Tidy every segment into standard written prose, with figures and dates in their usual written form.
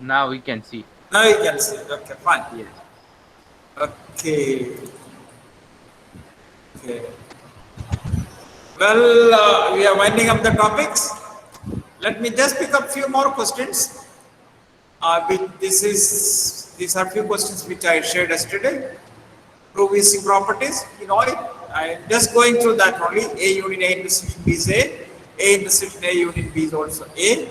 Now we can see. Now you can see. Okay, fine. Yes. Okay. Okay. Well, we are winding up the topics. Let me just pick up few more questions. These are few questions which I shared yesterday. Prove VC properties, you know it. I'm just going through that only. A union A intersection B is A intersection A union B is also A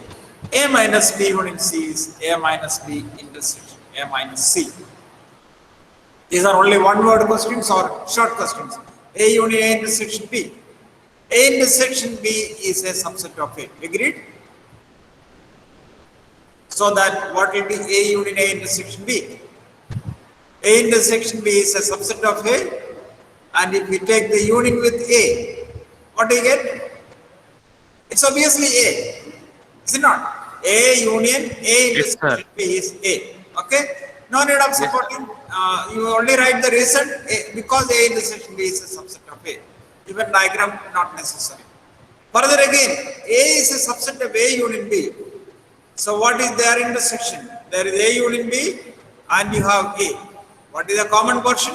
minus B union C is A minus B intersection A minus C. These are only one word questions or short questions. A union A intersection B. A intersection B is a subset of A. Agreed? So that what will be A union A intersection B? A intersection B is a subset of A, and if we take the union with A, what do you get? It's obviously A, is it not? A union A Yes, sir. intersection B is A. Okay? No need of Yes, sir. supporting. You only write the reason because A intersection B is a subset of A. Even diagram not necessary. Further again, A is a subset of A union B. So what is their intersection? There is A union B and you have A. What is the common portion?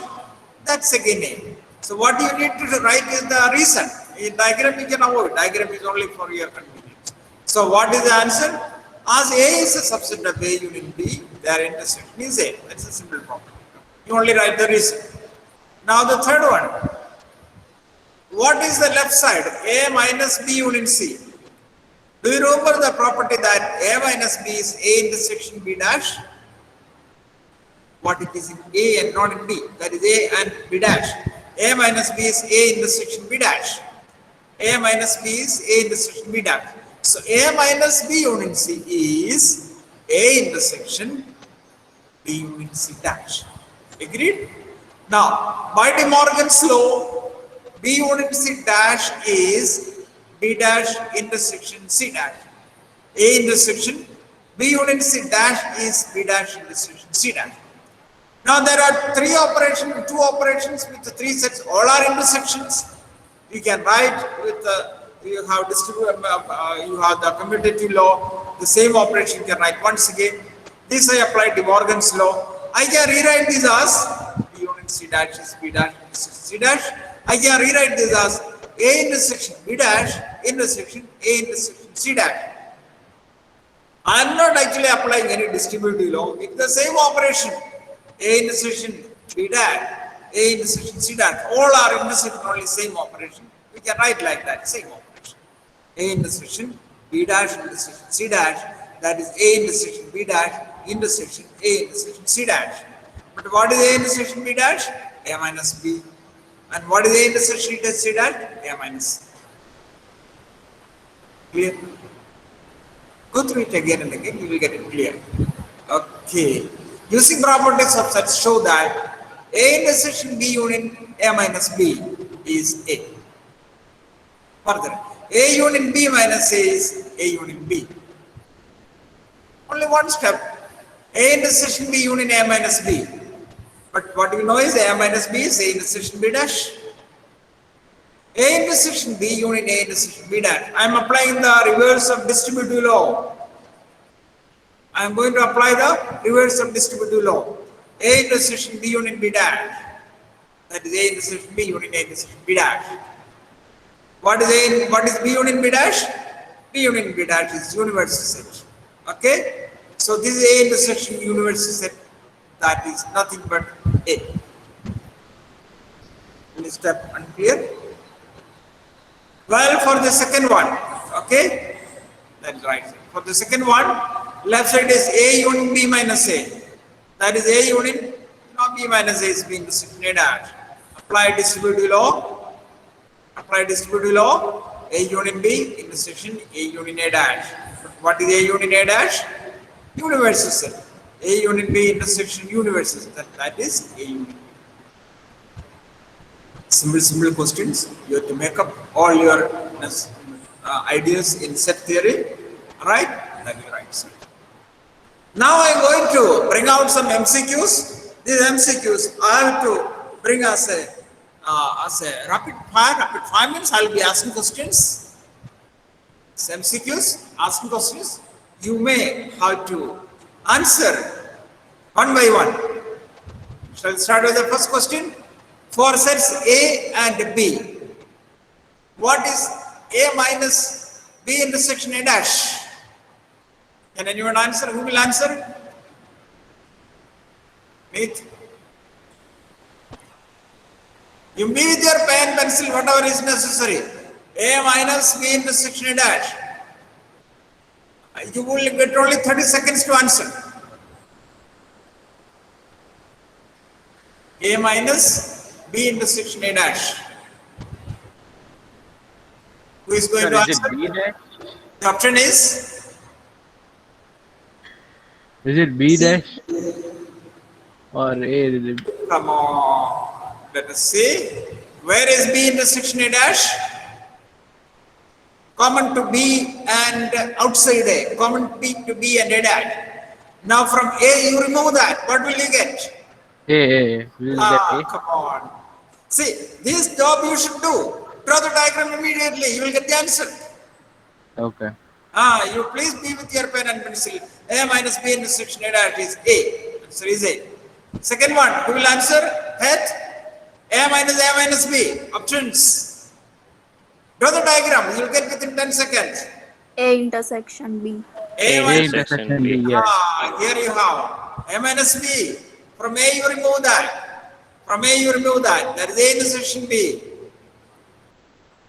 That's again A. So what you need to write is the reason. In diagram you can avoid. Diagram is only for your convenience. So what is the answer? As A is a subset of A union B, their intersection is A. That's a simple problem. You only write the reason. Now the third one. What is the left side? A minus B union C. Do you remember the property that A minus B is A intersection B dash? What it is in A and not in B. That is A and B dash. A minus B is A intersection B dash. A minus B is A intersection B dash. So A minus B union C is A intersection B union C dash. Agreed? Now, by De Morgan's law, B union C dash is B dash intersection C dash. A intersection B union C dash is B dash intersection C dash. Now there are two operations with the three sets, all are intersections. You can write with you have you have the commutative law, the same operation you can write once again. This I applied De Morgan's law. I can rewrite this as B union C dash is B dash intersection C dash. I can rewrite this as A intersection B dash intersection A intersection C dash. I am not actually applying any distributive law. It's the same operation. A intersection B dash, A intersection C dash, all are intersection only same operation. We can write like that, same operation. A intersection B dash intersection C dash, that is A intersection B dash intersection A intersection C dash. But what is A intersection B dash? A minus B. And what is A intersection C dash? A minus C. Clear? Go through it again and again, you will get it clear. Okay. Using properties of sets show that A intersection B union A minus B is A. Further, A union B minus A is A union B. Only one step. A intersection B union A minus B. But what we know is A minus B is A intersection B dash. A intersection B union A intersection B dash. I am applying the reverse of distributive law. I am going to apply the reverse of distributive law. A intersection B union B dash. That is A intersection B union A intersection B dash. What is B union B dash? B union B dash is universal set. Okay? So this is A intersection universal set. That is nothing but A. Any step unclear? Well, for the second one, okay? That's right. For the second one, left side is A union B minus A. That is A union, now B minus A is being intersection A dash. Apply distributive law. Apply distributive law. A union B intersection A union A dash. What is A union A dash? Universal set. A union B intersection universal set. That is A union B. Simple questions. You have to make up all your ideas in set theory. Alright? That is right. Sir. Now I am going to bring out some MCQs. These MCQs I have to bring as a rapid fire. Rapid fire means I will be asking questions. These MCQs, asking questions. You may have to Answer one by one. Shall we start with the first question? For sets A and B, what is A minus B intersection A dash? Can anyone answer? Who will answer? Meet. You meet with your pen, pencil, whatever is necessary. A minus B intersection A dash. You will get only 30 seconds to answer. A minus B intersection A dash. Who is going to Sir, is answer? it B dash? The option is Is it B C. dash? Or A? Is it? Come on. Let us see. Where is B intersection A dash? Common to B and outside A. Common P to B and A dash. Now from A you remove that. What will you get? A. We'll get A. Come on. See, this job you should do. Draw the diagram immediately. You will get the answer. Okay. You please be with your pen and pencil. A minus B intersection A dash is A. Answer is A. Second one, who will answer? Head. A minus B. Options. Draw the diagram. You will get within 10 seconds. A intersection B. A A minus intersection B. Yes. Here you have A minus B. From A you remove that. From A you remove that. That is A intersection B.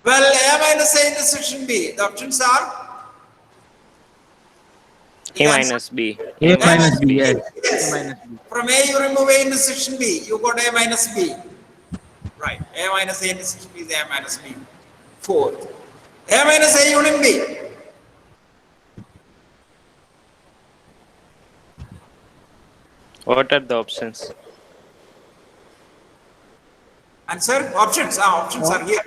Well, A minus A intersection B. The options are A minus B. A minus B. Yes. Yes. A minus B. From A you remove A intersection B. You got A minus B. Right. A minus A intersection B is A minus B. Fourth. A minus A union B. What are the options? Answer? Options. Options are here.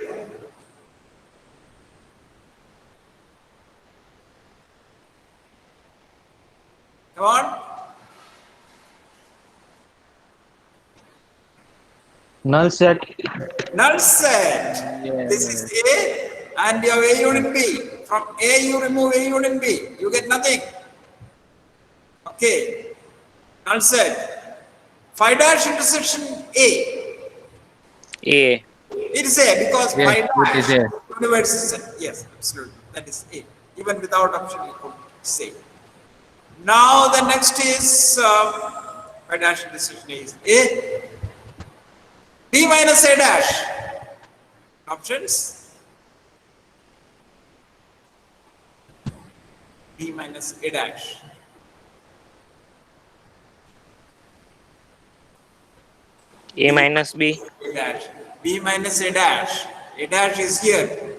Come on. Null set. Null set. Yes. This is A and you have A union B. From A you remove A union B. You get nothing. Okay. Null set. Phi dash intersection A. A. It is A because Yes, phi it is dash A. universe is A. Yes, absolutely. That is A. Even without option you could say. Now the next is phi dash intersection A is A. B minus A dash. Options. B minus A dash. A minus B. A dash. B minus A dash. A dash is here.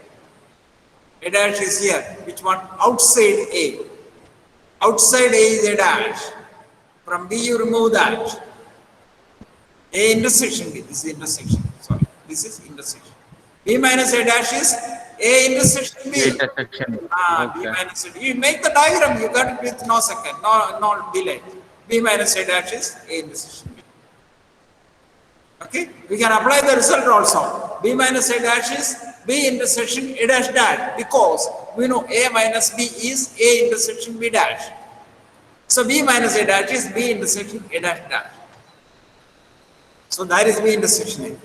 A dash is here. Which one? Outside A. Outside A is A dash. From B you remove that. A intersection B. This is intersection. Sorry. This is intersection. B minus A dash is A intersection B. Intersection. B Okay. minus A. You make the diagram. You got it with no second. No delay. B minus A dash is A intersection B. Okay, we can apply the result also. B minus A dash is B intersection A dash dash because we know A minus B is A intersection B dash. So B minus A dash is B intersection A dash dash. So that is B intersection A.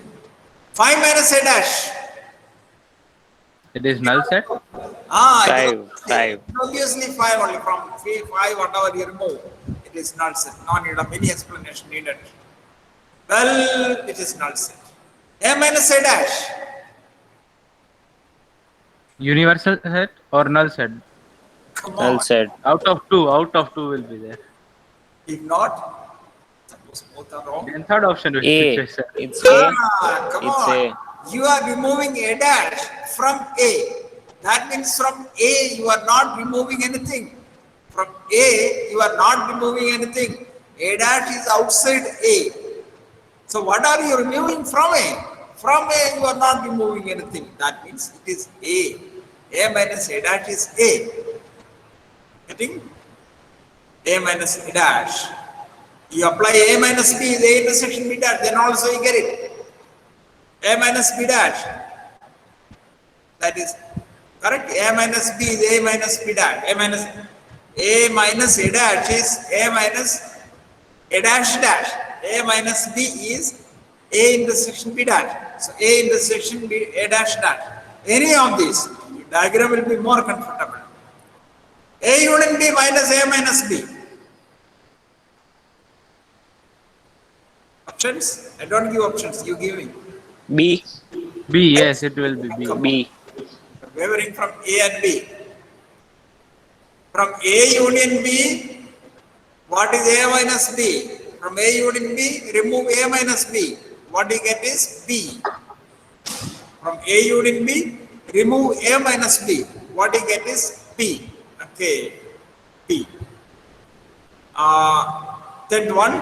5 minus A dash. It is null set. Five. Obviously 5 only from 3, 5, whatever you remove. It is null set. No need of any explanation needed. Well, it is null set. A minus A dash. Universal set or null set? Come Null on. set. Out of two will be there. If not, suppose both are wrong. Then third option which A. is set. It's A. Come It's on. A. You are removing A dash from A. That means from A you are not removing anything. From A you are not removing anything. A dash is outside A. So what are you removing from A? From A you are not removing anything. That means it is A. A minus A dash is A. Getting? A minus A dash. You apply A minus B is A intersection B dash, then also you get it. A minus B dash. That is correct. A minus B is A minus B dash. A minus A minus A dash is A minus A dash dash. A minus B is A intersection B dash. So A intersection B A dash dash. Any of these, the diagram will be more comfortable. A union B minus A minus B. Options? I don't give options, you give me. B. B, yes, it will be B. B. Wavering from A and B. From A union B, what is A minus B? From A union B, remove A minus B. What you get is B. From A union B, remove A minus B. What you get is B. Okay, B. Third one,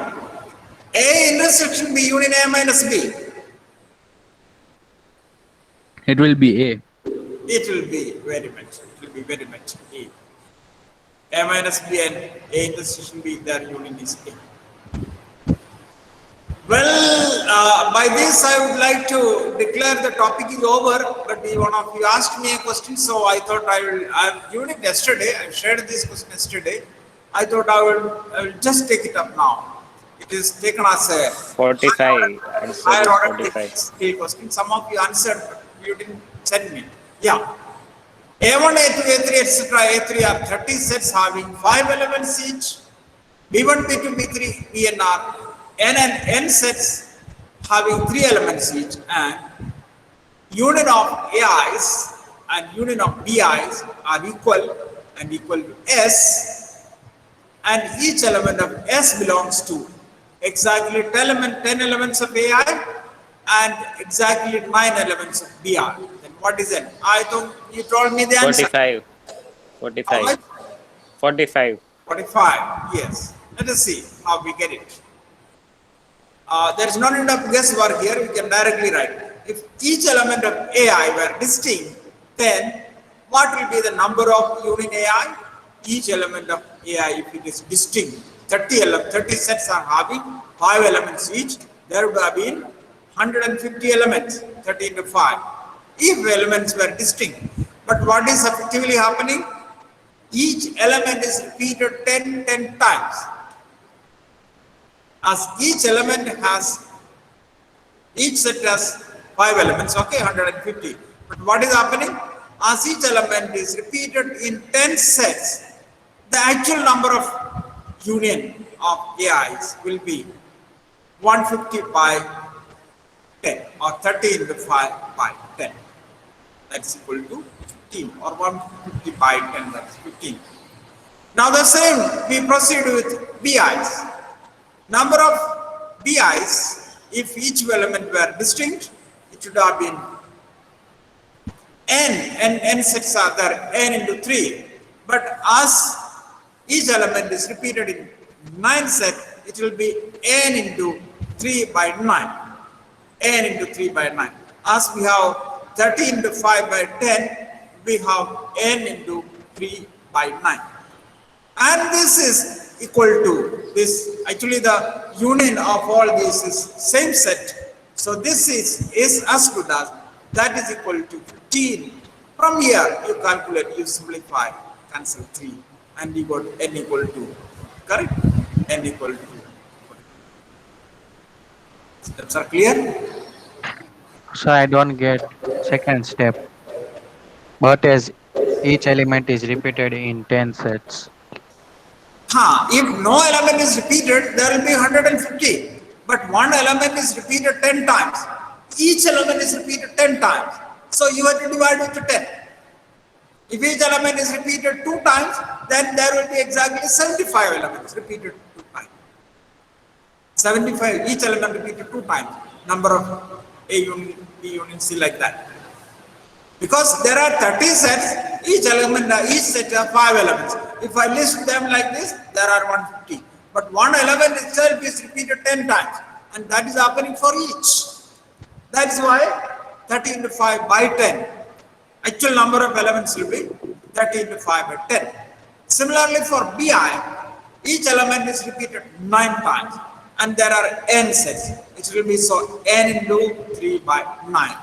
A intersection B union A minus B. It will be A. It will be very much. It will be very much A. A minus B and A intersection B, their union is A. Well, by this I would like to declare the topic is over, but one of you asked me a question, so I thought I've given it yesterday, I shared this question yesterday. I thought I will just take it up now. It is taken as a 45. Answer higher is order 45. skill question. Some of you answered, but you didn't send me. Yeah. A1, A2, A3, etc. A3 are 30 sets having 5 elements each. B1, B2, B3, Bn are n and n sets having 3 elements each, and union of AIs and union of BIs are equal and equal to S, and each element of S belongs to exactly 10 elements of AI and exactly 9 elements of BI. Then what is it? I thought you told me the answer. 45. How much? 45. 45. 45, yes. Let us see how we get it. There is no need of guesswork here, we can directly write. If each element of AI were distinct, then what will be the number of union AI? Each element of AI, if it is distinct, 30 sets are having 5 elements each, there would have been 150 elements, 30 into 5. If elements were distinct, but what is effectively happening? Each element is repeated 10 times. As each element has, each set has 5 elements, okay, 150. But what is happening? As each element is repeated in 10 sets, the actual number of union of AIs will be 150 by 10 or 30 into 5 by 10. That's equal to 15, or 150 by 10, that's 15. Now the same, we proceed with BIs. Number of BIs, if each element were distinct, it should have been n sets are there, n into 3. But as each element is repeated in 9 sets, it will be n into 3 by 9. N into 3 by 9. As we have 30 into 5 by 10, we have n into 3 by 9. And this is equal to this. Actually, the union of all these is same set. So this is as good as, that is equal to 15. From here, you calculate, you simplify, cancel 3, and you got n equal to, correct? N equal to. Steps are clear? So I don't get second step. But as each element is repeated in 10 sets. If no element is repeated, there will be 150. But one element is repeated 10 times. Each element is repeated 10 times. So you have to divide it to 10. If each element is repeated 2 times, then there will be exactly 75 elements repeated 2 times. 75, each element repeated 2 times. Number of A union, B union, C, like that. Because there are 30 sets, each set has 5 elements. If I list them like this, there are 150. But one element itself is repeated 10 times, and that is happening for each. That is why 30 into 5 by 10. Actual number of elements will be 30 into 5 by 10. Similarly for BI, each element is repeated 9 times, and there are n sets, which will be so n into 3 by 9.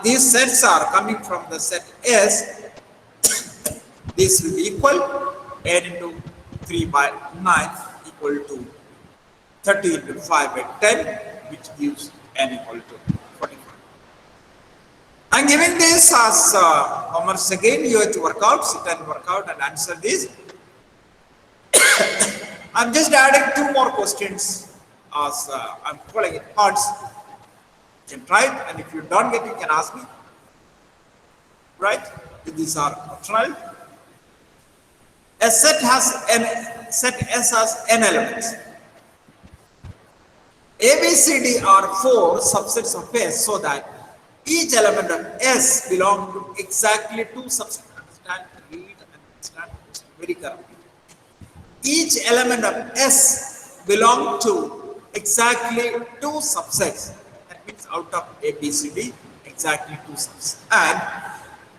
These sets are coming from the set S. This will be equal, n into 3 by 9 equal to 30 into 5 by 10, which gives n equal to 45. I'm giving this as homework again. You have to work out, sit and work out and answer this. I'm just adding 2 more questions as I'm calling it parts. You can try it, and if you don't get it, you can ask me. Right? These are optional. A set set S has n elements. A, B, C, D are 4 subsets of S, so that each element of S belongs to exactly 2 subsets. Understand, read, and understand very carefully. Each element of S belongs to exactly 2 subsets. That means out of A, B, C, D, exactly 2 subsets. And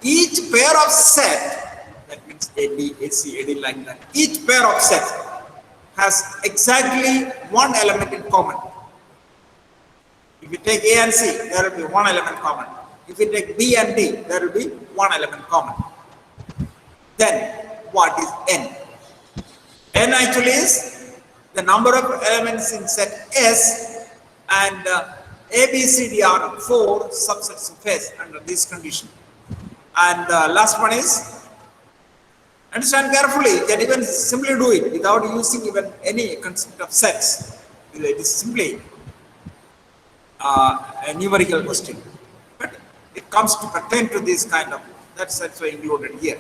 each pair of set, that means A, B, A, C, A, D, like that. Each pair of sets has exactly 1 element in common. If you take A and C, there will be 1 element common. If you take B and D, there will be 1 element common. Then what is n? N actually is the number of elements in set S, and A, B, C, D are 4 subsets of S under this condition. And last one is, understand carefully, you can even simply do it without using even any concept of sets. It is simply a numerical question, but it comes to pertain to this kind of, that's why included here.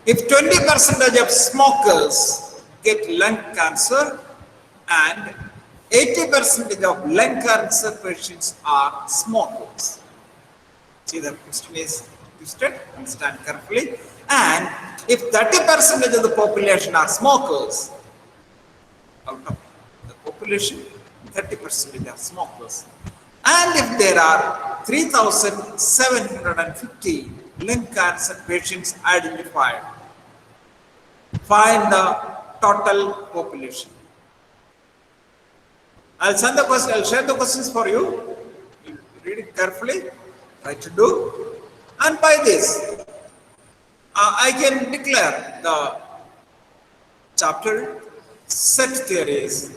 If 20% of smokers get lung cancer and 80% of lung cancer patients are smokers. See, the question is twisted, understand carefully. And if 30% of the population are smokers, out of the population, 30% are smokers. And if there are 3,750 lung cancer patients identified, find the total population. I'll send the question, I'll share the questions for you. You read it carefully, try to do. And by this, I can declare the chapter set theories